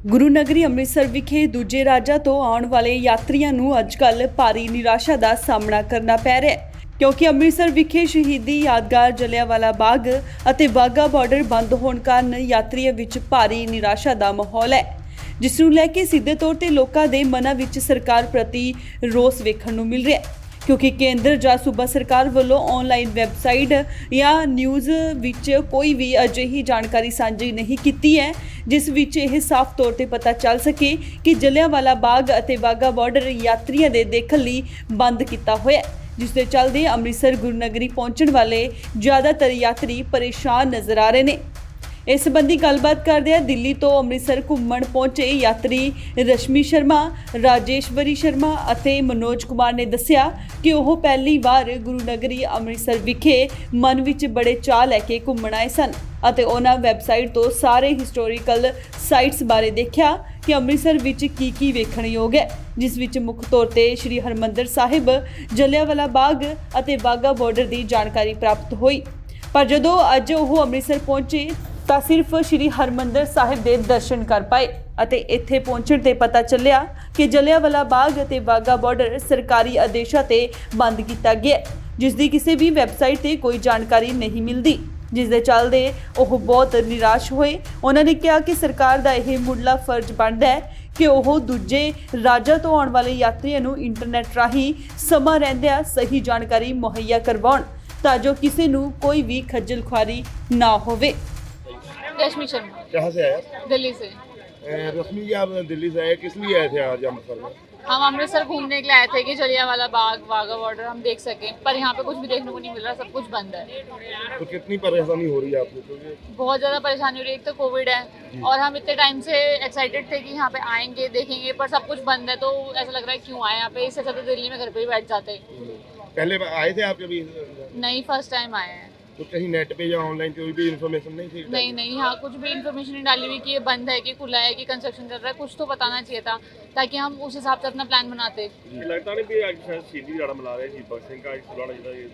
ਗੁਰੂ ਨਗਰੀ ਅੰਮ੍ਰਿਤਸਰ ਵਿਖੇ ਦੂਜੇ ਰਾਜਾਂ ਤੋਂ ਆਉਣ ਵਾਲੇ ਯਾਤਰੀਆਂ ਨੂੰ ਅੱਜਕੱਲ੍ਹ ਭਾਰੀ ਨਿਰਾਸ਼ਾ ਦਾ ਸਾਹਮਣਾ ਕਰਨਾ ਪੈ ਰਿਹਾ ਹੈ ਕਿਉਂਕਿ ਅੰਮ੍ਰਿਤਸਰ ਵਿਖੇ ਸ਼ਹੀਦੀ ਯਾਦਗਾਰ ਜਲਿਆਂਵਾਲਾ ਬਾਗ ਅਤੇ ਵਾਹਗਾ ਬਾਰਡਰ ਬੰਦ ਹੋਣ ਕਾਰਨ ਯਾਤਰੀਆਂ ਵਿੱਚ ਭਾਰੀ ਨਿਰਾਸ਼ਾ ਦਾ ਮਾਹੌਲ ਹੈ, ਜਿਸ ਨੂੰ ਲੈ ਕੇ ਸਿੱਧੇ ਤੌਰ ਤੇ ਲੋਕਾਂ ਦੇ ਮਨਾਂ ਵਿੱਚ ਸਰਕਾਰ ਪ੍ਰਤੀ ਰੋਸ ਵੇਖਣ ਨੂੰ ਮਿਲ ਰਿਹਾ ਹੈ क्योंकि केंद्र ਜਾਂ सूबा सरकार ਵੱਲੋਂ ऑनलाइन ਵੈਬਸਾਈਟ ਜਾਂ ਨਿਊਜ਼ ਵਿੱਚ ਕੋਈ ਵੀ ਅਜਿਹੀ ਜਾਣਕਾਰੀ ਸਾਂਝੀ ਨਹੀਂ ਕੀਤੀ ਹੈ ਜਿਸ ਵਿੱਚ ਇਹ ਸਾਫ਼ ਤੌਰ ਤੇ ਪਤਾ ਚੱਲ ਸਕੇ ਕਿ ਜਲਿਆਂਵਾਲਾ ਬਾਗ ਅਤੇ ਵਾਹਗਾ ਬਾਰਡਰ ਯਾਤਰੀਆਂ ਦੇ ਦੇਖਣ ਲਈ ਬੰਦ ਕੀਤਾ ਹੋਇਆ ਹੈ, ਜਿਸ ਦੇ ਚੱਲਦੇ ਅੰਮ੍ਰਿਤਸਰ ਗੁਰੂ ਨਗਰੀ ਪਹੁੰਚਣ ਵਾਲੇ ਜ਼ਿਆਦਾਤਰ ਯਾਤਰੀ ਪਰੇਸ਼ਾਨ ਨਜ਼ਰ ਆ ਰਹੇ ਨੇ। इस संबंधी गलबात करदे दिल्ली तो अमृतसर घूमण पहुंचे यात्री रश्मि शर्मा, राजेश्वरी शर्मा और मनोज कुमार ने दस्सिया कि वह पहली बार गुरु नगरी अमृतसर विखे मन विच बड़े चाह लैके घूमण आए सन ਅਤੇ ਉਹਨਾਂ ਵੈਬਸਾਈਟ ਤੋਂ ਸਾਰੇ ਹਿਸਟੋਰੀਕਲ ਸਾਈਟਸ ਬਾਰੇ ਦੇਖਿਆ ਕਿ ਅੰਮ੍ਰਿਤਸਰ ਵਿੱਚ ਕੀ ਵੇਖਣਯੋਗ ਹੈ, ਜਿਸ ਵਿੱਚ ਮੁੱਖ ਤੌਰ ਤੇ ਸ਼੍ਰੀ ਹਰਮੰਦਰ ਸਾਹਿਬ, ਜਲਿਆਂਵਾਲਾ ਬਾਗ ਅਤੇ ਵਾਹਗਾ ਬਾਰਡਰ ਦੀ ਜਾਣਕਾਰੀ ਪ੍ਰਾਪਤ ਹੋਈ। ਪਰ ਜਦੋਂ ਅੱਜ ਉਹ ਅੰਮ੍ਰਿਤਸਰ ਪਹੁੰਚੇ ਤਾਂ ਸਿਰਫ ਸ਼੍ਰੀ ਹਰਮੰਦਰ ਸਾਹਿਬ ਦੇ ਦਰਸ਼ਨ ਕਰ ਪਾਏ ਅਤੇ ਇੱਥੇ ਪਹੁੰਚਣ ਤੇ ਪਤਾ ਚੱਲਿਆ ਕਿ ਜਲਿਆਂਵਾਲਾ ਬਾਗ ਅਤੇ ਵਾਹਗਾ ਬਾਰਡਰ ਸਰਕਾਰੀ ਆਦੇਸ਼ਾਂ ਤੇ ਬੰਦ ਕੀਤਾ ਗਿਆ, ਜਿਸ ਦੀ ਕਿਸੇ ਵੀ ਵੈਬਸਾਈਟ ਤੇ ਕੋਈ ਜਾਣਕਾਰੀ ਨਹੀਂ ਮਿਲਦੀ, ਜਿਸ ਦੇ ਚੱਲਦੇ ਉਹ ਬਹੁਤ ਨਿਰਾਸ਼ ਹੋਏ। ਉਹਨਾਂ ਨੇ ਕਿਹਾ ਕਿ ਸਰਕਾਰ ਦਾ ਇਹ ਮੁੱਢਲਾ ਫਰਜ਼ ਬਣਦਾ ਹੈ ਕਿ ਉਹ ਦੂਜੇ ਰਾਜਾਂ ਤੋਂ ਆਉਣ ਵਾਲੇ ਯਾਤਰੀਆਂ ਨੂੰ ਇੰਟਰਨੈਟ ਰਾਹੀਂ ਸਮਾਂ ਰਹਿੰਦਿਆਂ ਸਹੀ ਜਾਣਕਾਰੀ ਮੁਹੱਈਆ ਕਰਵਾਉਣ ਤਾਂ ਜੋ ਕਿਸੇ ਨੂੰ ਕੋਈ ਵੀ ਖੱਜਲ ਖੁਆਰੀ ਨਾ ਹੋਵੇ। रश्मि शर्मा। कहाँ से आया? दिल्ली से। रश्मि जी, आप दिल्ली से आए, किस लिए आए थे आज अमृतसर में? हम अमृतसर घूमने के लिए आए थे कि जलियांवाला बाग, वाघा बॉर्डर हम देख सकें, पर यहाँ पे कुछ भी देखने को नहीं मिल रहा, सब कुछ बंद है। तो कितनी परेशानी हो रही है आपको? तो बहुत ज़्यादा परेशानी हो रही है। एक तो कोविड है और हम इतने टाइम से एक्साइटेड थे कि यहाँ पे आएंगे देखेंगे, पर सब कुछ बंद है, तो ऐसा लग रहा है क्यों आए यहाँ पे, इससे अच्छा तो दिल्ली में घर पे ही बैठ जाते। पहले आए थे आप कभी? नहीं, फर्स्ट टाइम आए हैं। तो कहीं नेट पे या ऑनलाइन कोई भी इन्फॉर्मेशन नहीं थी? नहीं, यहाँ कुछ भी इन्फॉर्मेशन नहीं डाली हुई कि ये बंद है कि खुला है कि कंस्ट्रक्शन चल रहा है, कुछ तो बताना चाहिए था ताकि हम उस हिसाब से अपना प्लान बनाते। लगता नहीं भी आज शायद सीधी लड़ा मिला रहे हैं भगत सिंह का खुलाना चाहिए।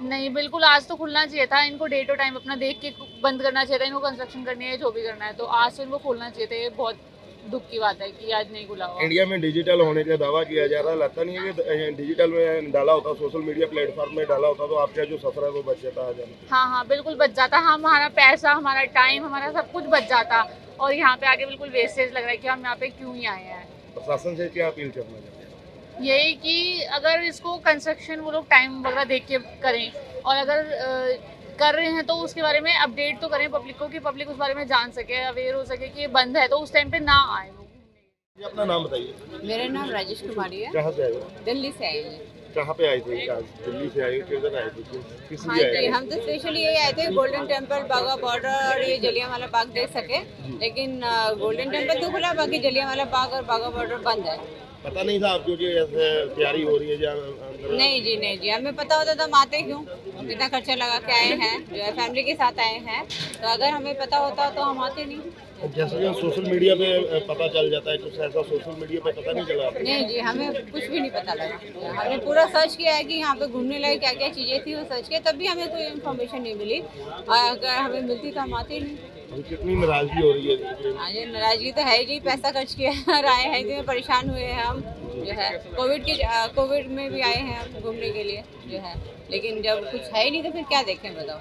नहीं, बिल्कुल आज तो खुलना चाहिए था, इनको डेट और टाइम अपना देख के बंद करना चाहिए था, इनको कंस्ट्रक्शन करनी है जो भी करना है तो आज तो इनको खोलना चाहिए था। ये बहुत दुख की बात है कि आज नहीं खुला हुआ। इंडिया में डिजिटल होने का दावा किया जा रहा है, लगता नहीं है कि डिजिटल में डाला होता, सोशल मीडिया प्लेटफॉर्म में डाला होता तो आपका जो सफर है वो बच जाता आज? हाँ, बिल्कुल बच जाता। हमारा पैसा, हमारा टाइम, हमारा सब कुछ बच जाता और यहाँ पे आके बिल्कुल वेस्टेज लग रहा है कि हम यहाँ पे क्यों ही आए हैं। प्रशासन से क्या अपील करना चाहते हैं? यही कि अगर इसको कंस्ट्रक्शन वो लोग टाइम वगैरह देख के करें और अगर कर रहे हैं तो उसके बारे में अपडेट तो करें पब्लिक को कि पब्लिक उस बारे में जान सके, अवेयर हो सके कि ये बंद है, तो उस टाइम पे ना आए वो। अपना नाम बताइए। मेरा नाम राजेश कुमारी है। कहाँ से आए हो? दिल्ली से आए हैं। कहाँ पे आए थे आज? दिल्ली से आए, किधर आए थे, किस हाँ लिए जी, आए? हम तो स्पेशली यही आए थे गोल्डन टेम्पल, वाघा बॉर्डर और ये जलियांवाला बाग देख सके, लेकिन गोल्डन टेम्पल तो खुला, बाकी जलियांवाला बाग और वाघा बॉर्डर बंद है। पता नहीं था आपको कि ऐसे तैयारी हो रही है या नहीं जी, हमें पता होता तो हम आते क्यों, इतना खर्चा लगा के आए हैं, जो है फैमिली के साथ आए हैं, तो अगर हमें पता होता तो हम आते नहीं। जैसे कि सोशल मीडिया पे पता चल जाता है, कुछ ऐसा सोशल मीडिया पे पता नहीं चला? नहीं जी, हमें कुछ भी नहीं पता लगा। हमने पूरा सर्च किया है कि यहाँ पे घूमने लायक क्या क्या चीज़ें थी वो सर्च किया, तब भी हमें कोई इन्फॉर्मेशन नहीं मिली, और अगर हमें मिलती तो हम आते नहीं। कितनी नाराजगी हो रही है? हाँ जी, नाराजगी तो है जी, पैसा खर्च किया और आए हैं, इतने परेशान हुए हैं हम, जो है कोविड में भी आए हैं हम घूमने के लिए, जो है, लेकिन जब कुछ है ही नहीं तो फिर क्या देखें बताओ।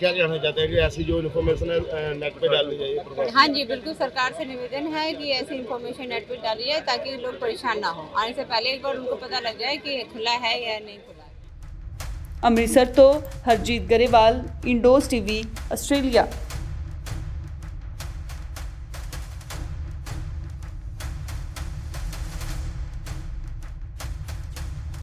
क्या कहना चाहते हैं कि ऐसी जो इन्फॉर्मेशन है नेट पे डालनी चाहिए? हाँ जी, बिल्कुल सरकार से निवेदन है कि ऐसी इन्फॉर्मेशन नेट पे डाली जाए ताकि लोग परेशान ना हो, आने से पहले एक बार उनको पता लग जाए कि खुला है या नहीं खुला है। अमृतसर तो Harjeet Grewal, Indus TV, Australia.